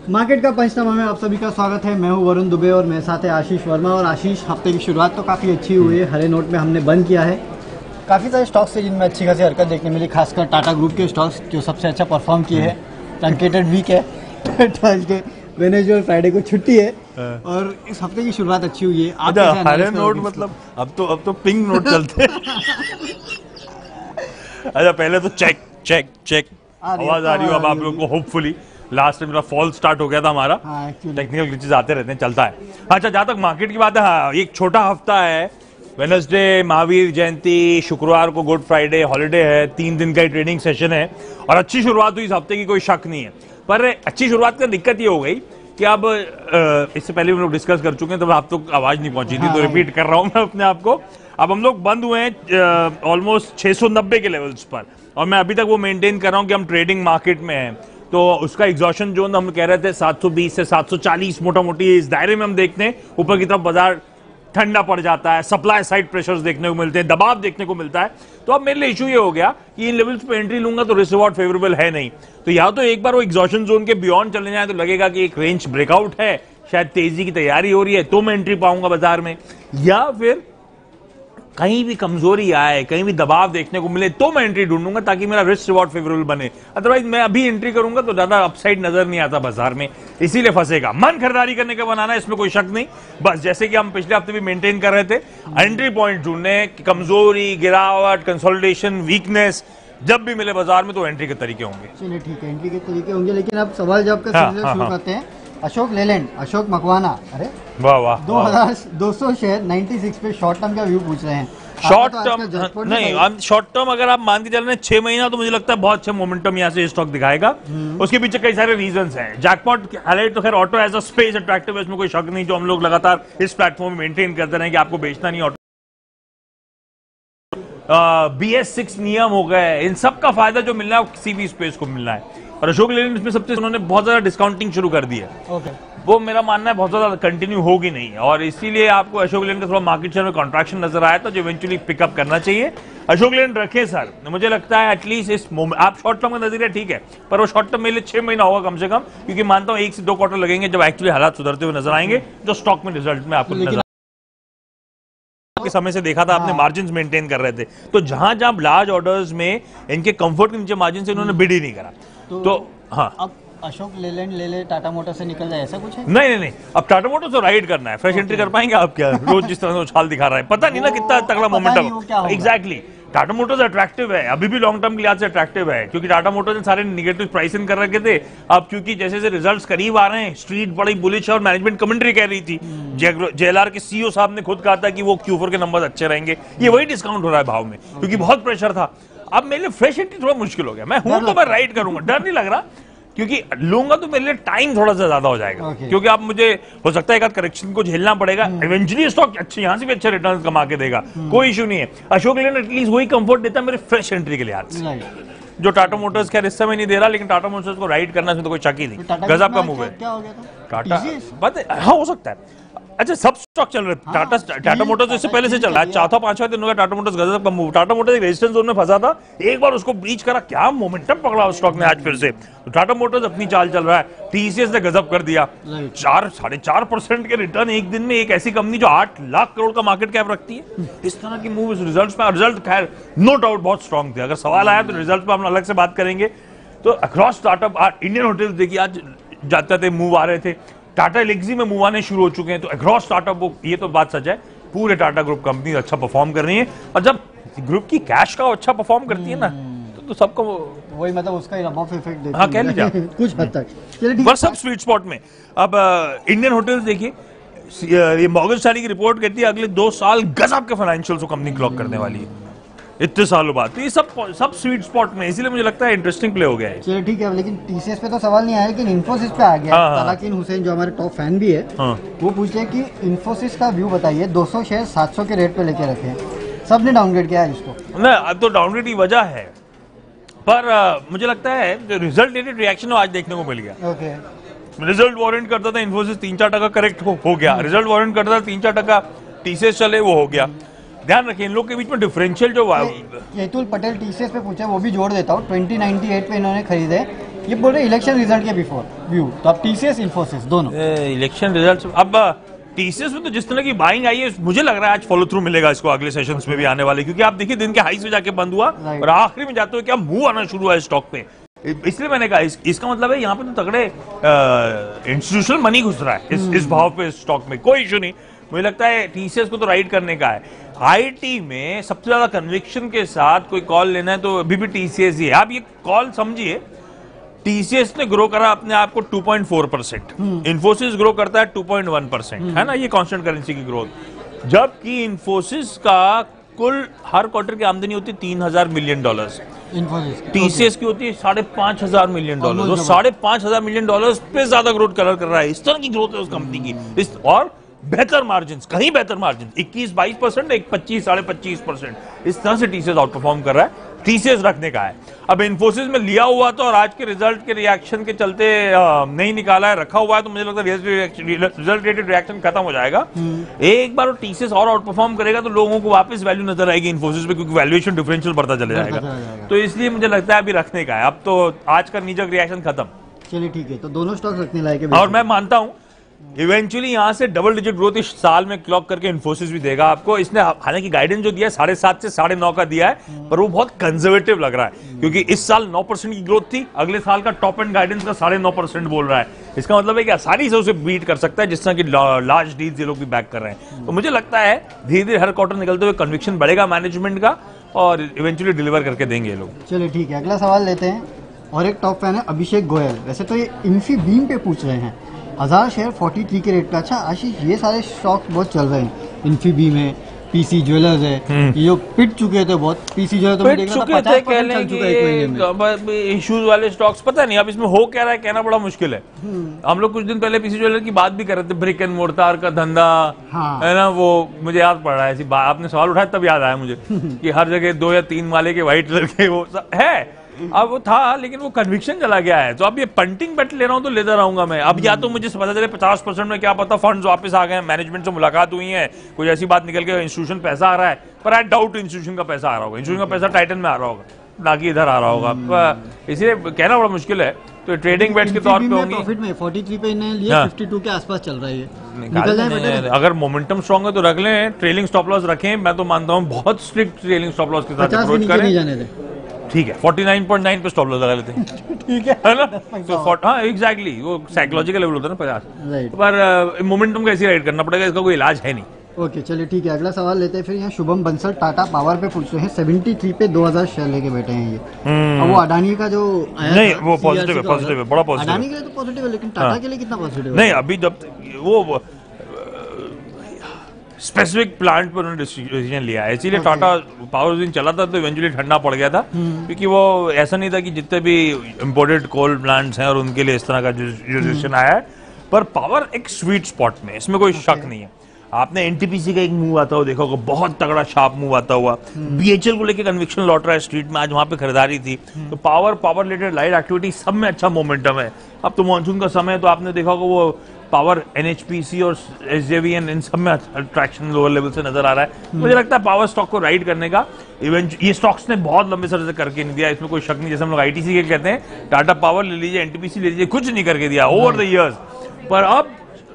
Market का पंचनामा में आप सभी का स्वागत है। मैं हूं वरुण दुबे और मेरे साथ है आशीष वर्मा। और आशीष, हफ्ते की शुरुआत तो काफ़ी अच्छी हुई है, हरे नोट में हमने बंद किया है। काफ़ी सारे स्टॉक्स थे जिनमें अच्छी खासी हरकत देखने मिली, खासकर टाटा ग्रुप के स्टॉक्स जो सबसे अच्छा परफॉर्म किए हैं। ट्रंकेटेड वीक है, ट्यूसडे, वेडनेसडे और फ्राइडे को छुट्टी है और इस हफ्ते की शुरुआत अच्छी हुई है। आप हरे नोट मतलब अब तो पिंक नोट चलते हैं। अच्छा, पहले तो चेक चेक चेक आवाज आ रही हो अब आप लोगों को। होपफुली लास्ट टाइम मेरा फॉल स्टार्ट हो गया था हमारा। टेक्निकल ग्लिचेस आते रहते हैं, चलता है। अच्छा, जहां तक मार्केट की बात है, हाँ, एक छोटा हफ्ता है। वेडनेसडे महावीर जयंती, शुक्रवार को गुड फ्राइडे हॉलिडे है, 3 दिन का ही ट्रेडिंग सेशन है और अच्छी शुरुआत हुई इस हफ्ते की, कोई शक नहीं है। पर अच्छी शुरुआत का दिक्कत ये हो गई कि अब इससे पहले हम लोग डिस्कस कर चुके हैं, तो आप तो आवाज नहीं पहुंची थी, तो रिपीट कर रहा हूं मैं अपने आप को। अब हम लोग बंद हुए हैं ऑलमोस्ट 690 के लेवल्स पर और मैं अभी तक वो मेंटेन कर रहा हूं कि हम ट्रेडिंग मार्केट में हैं। तो उसका एग्जॉशन जोन हम कह रहे थे 720 से 740 मोटा मोटी इस दायरे में हम देखते हैं। ऊपर की तरफ बाजार ठंडा पड़ जाता है, सप्लाई साइड प्रेशर्स देखने को मिलते हैं, दबाव देखने को मिलता है। तो अब मेरे लिए इशू ये हो गया कि इन लेवल्स पे एंट्री लूंगा तो रिस्क रिवॉर्ड फेवरेबल है नहीं। तो या तो एक बार वो एग्जॉशन जोन के बियॉन्ड चले जाए तो लगेगा कि एक रेंज ब्रेकआउट है, शायद तेजी की तैयारी हो रही है, तो मैं एंट्री पाऊंगा बाजार में, या फिर कहीं भी कमजोरी आए, कहीं भी दबाव देखने को मिले तो मैं एंट्री ढूंढूंगा ताकि मेरा रिस्क रिवॉर्ड फेवरेबल बने। अदरवाइज मैं अभी एंट्री करूंगा तो ज्यादा अपसाइड नजर नहीं आता बाजार में, इसीलिए फंसेगा। मन खरीदारी करने का बनाना, इसमें कोई शक नहीं। बस जैसे कि हम पिछले हफ्ते भी मेंटेन कर रहे थे, एंट्री पॉइंट ढूंढने, कमजोरी, गिरावट, कंसोलिडेशन, वीकनेस जब भी मिले बाजार में तो एंट्री के तरीके होंगे। चलिए ठीक है, एंट्री के तरीके होंगे। लेकिन अब सवाल जवाब का सिलसिला शुरू करते हैं। अशोक लेलैंड, अशोक मकवाना, अरे वाह वाह, 2200 शेयर 96 पे शॉर्ट टर्म का व्यू पूछ रहे हैं। शॉर्ट टर्म नहीं, शॉर्ट टर्म अगर आप मान के चल रहे हैं 6 महीना, तो मुझे लगता है बहुत अच्छा मोमेंटम यहाँ से स्टॉक दिखाएगा। उसके पीछे कई सारे रीजंस हैं। जैकपॉट हाईलाइट तो खैर auto as a space attractive है, इसमें कोई शक नहीं, जो हम लोग लगातार इस प्लेटफॉर्म में मेंटेन करते रहे कि आपको बेचना नहीं। ऑटो BS6 नियम हो गए, इन सब का फायदा जो मिलना है किसी भी स्पेस को मिलना है। और अशोक लेलैंड इसमें सबसे उन्होंने बहुत ज्यादा डिस्काउंटिंग शुरू कर दी है। वो मेरा मानना है बहुत ज्यादा कंटिन्यू होगी नहीं, और इसीलिए आपको अशोक लेलैंड का थोड़ा मार्केट शेयर में कॉन्ट्रैक्शन नजर आया था, जो इवेंचुअली पिकअप करना चाहिए। अशोक लेलैंड रखें सर, मुझे लगता है एटलीस्ट इस मोमेंट, आप शॉर्ट टर्म का नजरिया ठीक है, पर वो शॉर्ट टर्म मेरे लिए 6 महीना होगा कम से कम, क्योंकि मानता हूं 1 से 2 क्वार्टर लगेंगे जब एक्चुअली हालात सुधरते हुए नजर आएंगे, जो स्टॉक में रिजल्ट में आपको नजर के समय से देखा था आपने, मार्जिन मेंटेन कर रहे थे। तो जहां जहां लार्ज ऑर्डर्स में इनके कंफर्ट के नीचे मार्जिन से इन्होंने बिड ही नहीं करा, तो हाँ, अब अशोक लेलैंड ले ले टाटा मोटर से निकल जाए, ऐसा कुछ है? नहीं, अब टाटा मोटर तो राइड करना है। फ्रेश एंट्री कर पाएंगे आप क्या? रोज जिस तरह से उछाल दिखा रहा है, पता नहीं ना कितना तगड़ा momentum. Exactly, Tata Motors attractive है, अभी भी लॉन्ग टर्म के लिहाज से अट्रैक्टिव है, क्योंकि टाटा मोटर्स ने सारे निगेटिव प्राइसिंग कर रखे थे। अब क्योंकि जैसे जैसे रिजल्ट्स करीब आ रहे हैं, स्ट्रीट बड़ी बुलिश है और मैनेजमेंट कमेंट्री कह रही थी, JLR के CEO साहब ने खुद कहा था कि वो Q4 के नंबर अच्छे रहेंगे। ये वही डिस्काउंट हो रहा है भाव में, क्योंकि बहुत प्रेशर था। अब मेरे लिए फ्रेश एंट्री थोड़ा मुश्किल हो गया। मैं हूं तो मैं राइड करूंगा, डर नहीं लग रहा, क्योंकि लूंगा तो मेरे लिए टाइम थोड़ा सा ज्यादा हो जाएगा। क्योंकि आप मुझे हो सकता है एक करेक्शन को झेलना पड़ेगा। इवेंचुअली स्टॉक अच्छे यहां से भी अच्छे रिटर्न कमा के देगा, कोई इशू नहीं है। अशोक लेलैंड एटलीस्ट वही कंफर्ट देता है मेरे फ्रेश एंट्री के लिहाज से, जो टाटा मोटर्स खैर इस समय नहीं दे रहा, लेकिन टाटा मोटर्स को राइड करना इसमें तो कोई शक ही नहीं। गजब का मूव है टाटा, हाँ हो सकता है। अच्छा, सब स्टॉक चल रहे हैं। टाटा मोटर्स इससे पहले से चल रहा है, चौथा पांचवा दिन होगा टाटा मोटर्स गजब का मूव। टाटा मोटर्स एक रेजिस्टेंस जोन में फंसा था, एक बार उसको ब्रीच करा, क्या मोमेंटम पकड़ा उस स्टॉक ने आज फिर से। तो टाटा मोटर्स अपनी चाल चल रहा है। TCS ने गजब कर दिया, 4-4.5% के रिटर्न एक दिन में। एक ऐसी कंपनी जो 8 लाख करोड़ का मार्केट कैप रखती है, इस तरह की मूव इस रिजल्ट में। रिजल्ट खैर नो डाउट बहुत स्ट्रॉन्ग थे, अगर सवाल आया तो रिजल्ट पर हम अलग से बात करेंगे। तो अक्रॉस स्टार्टअप, इंडियन होटल्स देखिए आज जाते थे, मूव आ रहे थे। टाटा एलेक्सी में मूव आने शुरू हो चुके हैं। तो अक्रॉस स्टार्टअप, वो ये तो बात सच है, पूरे टाटा ग्रुप कंपनी अच्छा परफॉर्म कर रही है। और जब ग्रुप की कैश का अच्छा परफॉर्म करती है ना, तो सबको वही मतलब उसका ही रब-ऑफ इफेक्ट देखते हैं। हाँ, कह लीजिए कुछ हद तक। चलिए बस सब स्वीट स्पॉट में। अब इंडियन होटल्स देखिए, ये मॉर्गन स्टैनली की रिपोर्ट कहती है अगले 2 साल गजब के फाइनेंशियल्स को कंपनी क्लॉक करने वाली है इतने सालों बाद। तो ये सब स्वीट स्पॉट में, इसीलिए मुझे लगता है इंटरेस्टिंग प्ले हो गया है। चलिए ठीक है, लेकिन TCS पे तो सवाल नहीं आया, लेकिन इन्फोसिस पे आ गया। तालाकिन हुसैन जो हमारे टॉप फैन भी है, वो पूछ रहे कि इन्फोसिस का व्यू बताइए, 200 शेयर 700 के रेट पे लेके रखे हैं, सबने डाउनग्रेड किया है इसको। नहीं, अब तो डाउनग्रेड की वजह है, पर मुझे लगता है जो रिजल्ट रेटेड रिएक्शन आज देखने को मिल गया। रिजल्ट वारंट करता था इन्फोसिस 3-4% करेक्ट हो गया, रिजल्ट वारंट करता था 3-4% TCS चले, वो हो गया। ध्यान रखिए इन लोग के बीच में डिफरेंशियल जो केतुल पटेल TCS पे पूछा, वो भी जोड़ देता हूँ। 2098 पे इन्होंने खरीदे, ये बोल रहे इलेक्शन रिजल्ट के बिफोर व्यू, तो अब टीसीएस इन्फोसिस दोनों इलेक्शन रिजल्ट अब टीसीएस में तो जिस तरह की बाइंग आई है मुझे लग रहा है आज फॉलो थ्रू मिलेगा इसको अगले सेशंस में भी आने वाले, क्योंकि आप देखिए दिन के हाई से जाके बंद हुआ और आखिरी में जाते हुए क्या मुंह आना शुरू हुआ है स्टॉक पे। इसलिए मैंने कहा इसका मतलब है यहाँ पे तो तगड़े इंस्टीट्यूशनल मनी घुस रहा है इस भाव पे स्टॉक में, कोई इशू नहीं। मुझे लगता है टीसीएस को तो राइड करने का है। आईटी में सबसे ज्यादा कन्विक्शन के साथ कोई कॉल लेना है तो अभी भी टीसीएस ही है। आप ये कॉल समझिए, टीसीएस ने ग्रो करा अपने आप को 2.4%, इन्फोसिस ग्रो करता है 2.1%, है ना, ये कांस्टेंट करेंसी की ग्रोथ। जबकि इन्फोसिस का कुल हर क्वार्टर की आमदनी होती है $3,000 मिलियन, टीसीएस की होती है $5,500 मिलियन, और $5,500 मिलियन पे ज्यादा ग्रोथ कर रहा है। इस तरह की ग्रोथ है उस कंपनी की, और बेहतर मार्जिन, कहीं बेहतर मार्जिन 21-22%, एक 25-25%, इस तरह से टीसीएस आउट परफॉर्म कर रहा है। टीसीएस रखने का है। अब इन्फोसिस में लिया हुआ तो और आज के रिजल्ट के रिएक्शन के चलते नहीं निकाला है, रखा हुआ है, तो मुझे लगता है रिजल्ट रेटेड रिएक्शन खत्म हो जाएगा। एक बार टीसीएस और आउट परफॉर्म करेगा तो लोगों को वापस वैल्यू नजर आएगी इन्फोसिस पे, क्योंकि वैल्यूएशन डिफरेंशियल बढ़ता चले जाएगा। तो इसलिए मुझे लगता है अभी रखने का है। अब तो आज का नीजक रिएक्शन खत्म। चलिए ठीक है, तो दोनों स्टॉक रखने लायक है। और मैं मानता हूं इवेंचुअली यहां से डबल डिजिट ग्रोथ इस साल में क्लॉक करके इन्फोसिस भी देगा आपको। इसने हालांकि गाइडेंस जो दिया है 7.5 से 9.5 का दिया है, पर वो बहुत कंजर्वेटिव लग रहा है, क्योंकि इस साल 9% की ग्रोथ थी, अगले साल का टॉप एंड गाइडेंस का 9.5% बोल रहा है। इसका मतलब है कि आसानी से उसे बीट कर सकता है, जिस तरह की लार्ज डील्स ये लोग भी बैक कर रहे हैं। तो मुझे लगता है धीरे धीरे हर क्वार्टर निकलते हुए कन्विक्शन बढ़ेगा मैनेजमेंट का, और इवेंचुअली डिलीवर करके देंगे ये लोग। चलिए ठीक है, अगला सवाल लेते हैं। और एक टॉप फैन है अभिषेक गोयल, वैसे तो ये इन्फी बीम पे पूछ रहे हैं, 1000 शेयर 43 के रेट पे। अच्छा आशीष, ये सारे स्टॉक बहुत चल रहे हैं, इन्फी बीम है, पीसी ज्वेलर्स है, ये जो पिट चुके थे बहुत, पीसी ज्वेलर्स तो पिट चुके थे, कह लें कि इश्यूज वाले स्टॉक्स, पता नहीं अब इसमें हो क्या रहा है, कहना बड़ा मुश्किल है। हम लोग कुछ दिन पहले पीसी ज्वेलर की बात भी कर रहे थे, ब्रिक एंड मोर्टार का धंधा, है ना, वो मुझे याद पड़ रहा है, ऐसी आपने सवाल उठाया तब याद आया मुझे कि हर जगह 2 या 3 माले के व्हाइट कलर के वो है। अब वो था, लेकिन वो कन्विक्शन चला गया है। तो अब ये पंटिंग बेट ले रहा हूं तो लेता रहूंगा मैं। अब या तो मुझे पता चले 50% में, क्या पता फंड्स वापस आ गए, मैनेजमेंट से मुलाकात हुई है, कोई ऐसी बात निकल के इंस्टीट्यूशन पैसा आ रहा है, पर आई डाउट इंस्टीट्यूशन का पैसा आ रहा होगा, इंस्टीट्यूशन का पैसा टाइटन में आ रहा होगा, ना कि इधर आ रहा होगा। इसलिए कहना बड़ा मुश्किल है। तो ट्रेडिंग बेट्स के तौर पे होंगी। प्रॉफिट में 43 पे इन्हें लिया, 52 के आसपास चल रहा है, निकल जाए। अगर मोमेंटम स्ट्रांग है तो रख लें, ट्रेलिंग स्टॉप लॉस रखें। मैं तो मानता हूं बहुत स्ट्रिक्ट ट्रेलिंग स्टॉप लॉस के साथ अप्रोच करें। ठीक है, 49.9 पे स्टॉप लॉस लगा लेते हैं। ठीक है ना, तो हाँ एग्जैक्टली, वो साइकोलॉजिकल लेवल होता है ना 50, पर मोमेंटम कैसे राइड करना पड़ेगा, इसका कोई इलाज है नहीं। ओके चलिए ठीक है, अगला सवाल लेते हैं फिर। यहाँ शुभम बंसल टाटा पावर पे पूछ रहे हैं, 73 पे 2000 शेयर लेके बैठे हैं ये। अब वो अडानी का जो नहीं, वो पॉजिटिव है, पॉजिटिव है, बड़ा पॉजिटिव। अडानी के लिए तो पॉजिटिव है, लेकिन टाटा के लिए कितना पॉजिटिव है? नहीं, अभी जब वो स्पेसिफिक प्लांट पर उन्होंने डिसीजन लिया है, इसीलिए टाटा पावर दिन चला था तो इवेंचुअली ठंडा पड़ गया था, क्योंकि वो ऐसा नहीं था कि जितने भी इंपोर्टेड कोल प्लांट्स हैं और उनके लिए इस तरह का जो डिसीजन आया है। पर पावर एक स्वीट स्पॉट में, इसमें कोई शक नहीं है। आपने एनटीपीसी का एक मूव आता हुआ देखा होगा, बहुत तगड़ा शार्प मूव आता हुआ। बीएचएल को लेकर कन्विक्शन लौट रहा है स्ट्रीट में, आज वहां पे खरीदारी थी। तो पावर रिलेटेड लाइट एक्टिविटी सब में अच्छा मोमेंटम है। अब तो मानसून का समय है, तो आपने देखा होगा वो पावर एनएचपीसी और एसजेवीएन इन सब में अट्रैक्शन लोअर लेवल से नजर आ रहा है। मुझे लगता है पावर स्टॉक को राइड करने का ये स्टॉक्स ने बहुत लंबे समय से करके नहीं दिया, इसमें कोई शक नहीं। जैसे हम लोग आईटीसी के कहते हैं, टाटा पावर ले लीजिए, एनटीपीसी ले लीजिए, कुछ नहीं करके दिया ओवर द इयर्स। पर अब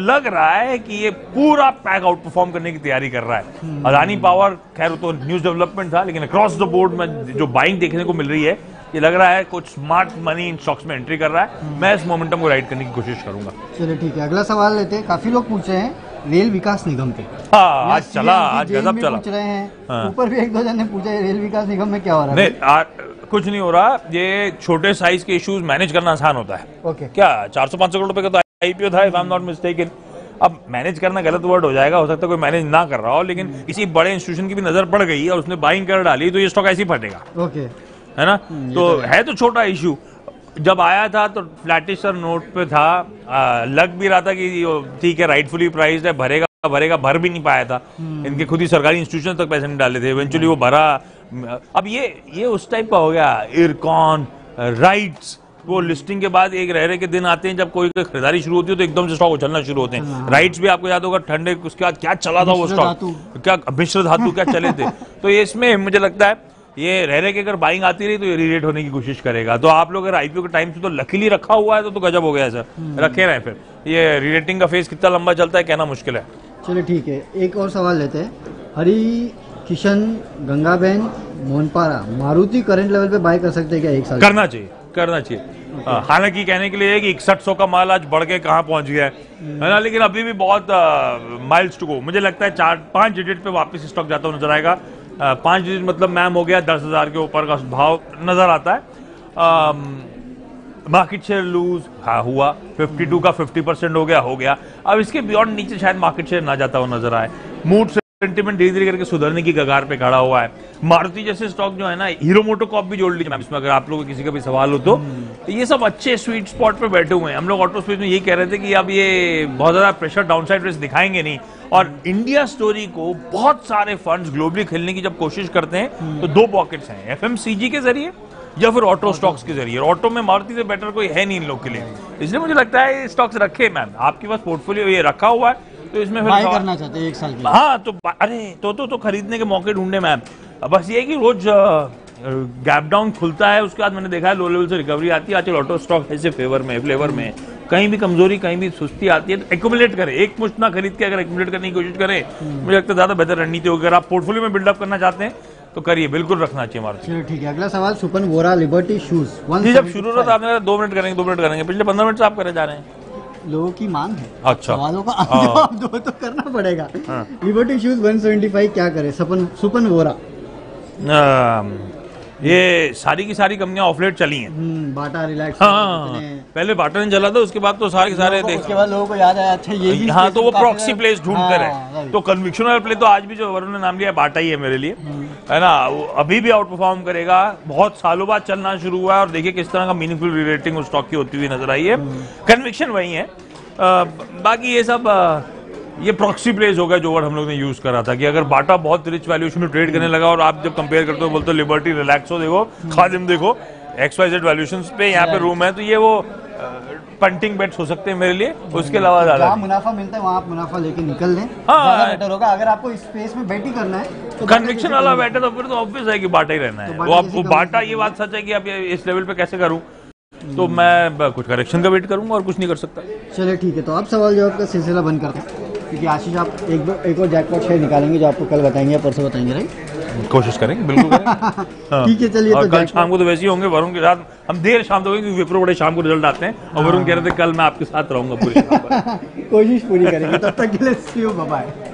लग रहा है कि ये पूरा पैक आउट परफॉर्म करने की तैयारी कर रहा है। अदानी पावर खैर तो न्यूज डेवलपमेंट था, लेकिन अक्रॉस द बोर्ड में जो बाइंग देखने को मिल रही है, ये लग रहा है कुछ स्मार्ट मनी इन स्टॉक्स में एंट्री कर रहा है। मैं इस मोमेंटम को राइड करने की कोशिश करूंगा। चलिए ठीक है, अगला सवाल लेते हैं। काफी लोग पूछ रहे हैं रेल विकास निगम पे। आज चला, आज गजब चला। पूछ रहे हैं, ऊपर भी एक दो जन ने पूछा है रेल विकास निगम में क्या हो रहा है। नहीं, कुछ नहीं हो रहा। ये छोटे साइज के इश्यूज मैनेज करना आसान होता है। ओके, क्या 400-500 करोड़ रुपए का तो आईपीओ था, if I am not mistaken. अब मैनेज करना गलत वर्ड हो जाएगा, हो सकता है कोई मैनेज ना कर रहा हो, लेकिन किसी बड़े इंस्टीट्यूशन की भी नजर पड़ गई और उसने बाइंग कर डाली, तो ये स्टॉक ऐसे ही फटेगा। ओके, है ना। तो है तो छोटा इशू। जब आया था तो फ्लैटिश नोट पे था, लग भी रहा था कि ठीक है राइटफुली प्राइस्ड है, भरेगा, भर भी नहीं पाया था। इनके खुद ही सरकारी इंस्टीट्यूशन तक पैसे नहीं डाले थे, इवेंचुअली वो भरा। अब ये उस टाइप का हो गया। इरकॉन राइट्स, वो लिस्टिंग के बाद एक रह के दिन आते हैं जब कोई खरीदारी शुरू होती है तो एकदम से स्टॉक उछलना शुरू होते हैं। राइट्स भी आपको याद होगा, ठंडे उसके बाद क्या चला था वो स्टॉक, क्या मिश्र धातु क्या चले थे। तो ये इसमें मुझे लगता है ये रह रहे कि अगर बाइंग आती रही तो ये रीरेट होने की कोशिश करेगा। तो आप लोग अगर आईपीओ के टाइम से तो लकीली रखा हुआ है तो गजब हो गया सर, रखे रहे फिर। ये रीरेटिंग का फेज कितना लंबा चलता है कहना मुश्किल है। चलिए ठीक है, एक और सवाल लेते हैं। हरी किशन, गंगाबेन, मोहनपारा, मारुति करंट लेवल पे बाय कर सकते हैं क्या एक साल? करना चाहिए, करना चाहिए। हालांकि कहने के लिए है कि 6100 का माल आज बढ़ के कहाँ पहुंच गया है ना, लेकिन अभी भी बहुत माइल्स टू गो। मुझे लगता है 4-5 डिजिट पे वापस स्टॉक जाता हुआ नजर आएगा। 5 डिजिट मतलब मैम हो गया 10,000 के ऊपर का भाव नजर आता है। मार्केट शेयर लूज हुआ, 52 का 50% हो गया। अब इसके बियॉन्ड नीचे शायद मार्केट शेयर ना जाता हुआ नजर आए। मूड सेंटिमेंट धीरे धीरे करके सुधरने की कगार पे खड़ा हुआ है। मारुति जैसे स्टॉक जो है ना, हीरो मोटोकॉर्प भी जोड़ लीजिए मैम इसमें, अगर आप लोगों को किसी का भी सवाल हो तो ये सब अच्छे स्वीट स्पॉट पे बैठे हुए हैं। हम लोग ऑटो स्पेस में यही कह रहे थे कि अब ये बहुत ज्यादा प्रेशर डाउनसाइड रिस्क दिखाएंगे नहीं, और इंडिया स्टोरी को बहुत सारे फंड्स ग्लोबली खेलने की जब कोशिश करते हैं तो दो पॉकेट्स हैं, एफएमसीजी के जरिए या फिर ऑटो स्टॉक्स के जरिए। ऑटो में मारुति से बेटर कोई है नहीं इन लोग के लिए, इसलिए मुझे लगता है स्टॉक्स रखे मैम। आपके पास पोर्टफोलियो ये रखा हुआ है तो इसमें फिर बाय करना चाहते हैं एक साल के लिए। हाँ तो अरे तो खरीदने के मौके ढूंढने मैम। बस ये है कि रोज गैप डाउन खुलता है, उसके बाद मैंने देखा है लो लेवल से रिकवरी आती है। आजकल ऑटो स्टॉक ऐसे फ्लेवर में कहीं भी कमजोरी कहीं भी सुस्ती आती है तो एक्यूमुलेट करें, एक मुश्त ना खरीद के अगर एक्यूमुलेट करने की कोशिश करें, मुझे लगता है ज्यादा बेहतर रणनीति होगी। अगर आप पोर्टफोलियो में बिल्डअप करना चाहते हैं तो करिए, बिल्कुल रखना चाहिए हमारा। चलो ठीक है, अगला सवाल सुपन वोरा लिबर्टी शूज। जब शुरू होता है आपने 2 मिनट करेंगे, पिछले 15 मिनट से आप करे जा रहे हैं। लोगों की मांग है, अच्छा सवालों का जवाब दो तो करना पड़ेगा। लिबर्टी शूज 175 क्या करे? सुपन वोरा। ये सारी की सारी कंपनियां ऑफलेट चली हैं। बाटा, रिलैक्स। हाँ, पहले बाटा ने चला था, उसके बाद तो सारे के सारे थे। उसके बाद लोगों को याद आया अच्छा ये भी। हाँ तो वो प्रॉक्सी प्लेस ढूंढते रहे। तो कन्विक्शन वाला प्ले तो आज भी जो वरुण ने नाम लिया बाटा ही है मेरे लिए, है ना। वो अभी भी आउट परफॉर्म करेगा, बहुत सालों बाद चलना शुरू हुआ है और देखिए किस तरह का मीनिंगफुल रेटिंग उस स्टॉक की होती हुई नजर आई है। कन्विक्शन वही है, बाकी ये सब ये प्रॉक्सी प्लेस होगा जो वर्ड हम लोग ने यूज करा था कि अगर बाटा बहुत रिच वैल्यूएशन में ट्रेड करने लगा और आप जब कंपेयर करते हो बोलते हो लिबर्टी, रिलैक्सो देखो, खादिम देखो, XYZ वैल्यूएशंस पे यहाँ पे रूम है, तो ये वो पंटिंग बेट्स हो सकते हैं मेरे लिए। उसके अलावा ज्यादा मुनाफा मिलता है वहाँ आप मुनाफा लेके निकल लें, हाँ बेटर होगा। अगर आपको इस स्पेस में बैट ही करना है तो कन्विक्शन वाला बैठे तो फिर तो ऑब्वियस है कि बाटा ही रहना है। वो आपको बाटा, ये बात सच है कि आप इस लेवल पे कैसे करूं, तो मैं कुछ करेक्शन का वेट करूंगा और कुछ नहीं कर सकता। चलिए ठीक है, तो आप सवाल जवाब का सिलसिला बंद करते हैं, क्योंकि आशीष आप एक और जैकपॉट शेयर निकालेंगे जो आपको कल बताएंगे या परसों बताएंगे, राइट? कोशिश करेंगे, बिल्कुल करेंगे। ठीक है चलिए, तो कल शाम को तो वैसे ही होंगे वरुण के साथ, हम देर शाम तक, क्योंकि विप्रो बड़े शाम को रिजल्ट आते हैं और वरुण कह रहे थे कल मैं आपके साथ रहूंगा पूरी शाम पर। कोशिश पूरी करेंगे, तब तक के लिए सी यू, बाय बाय।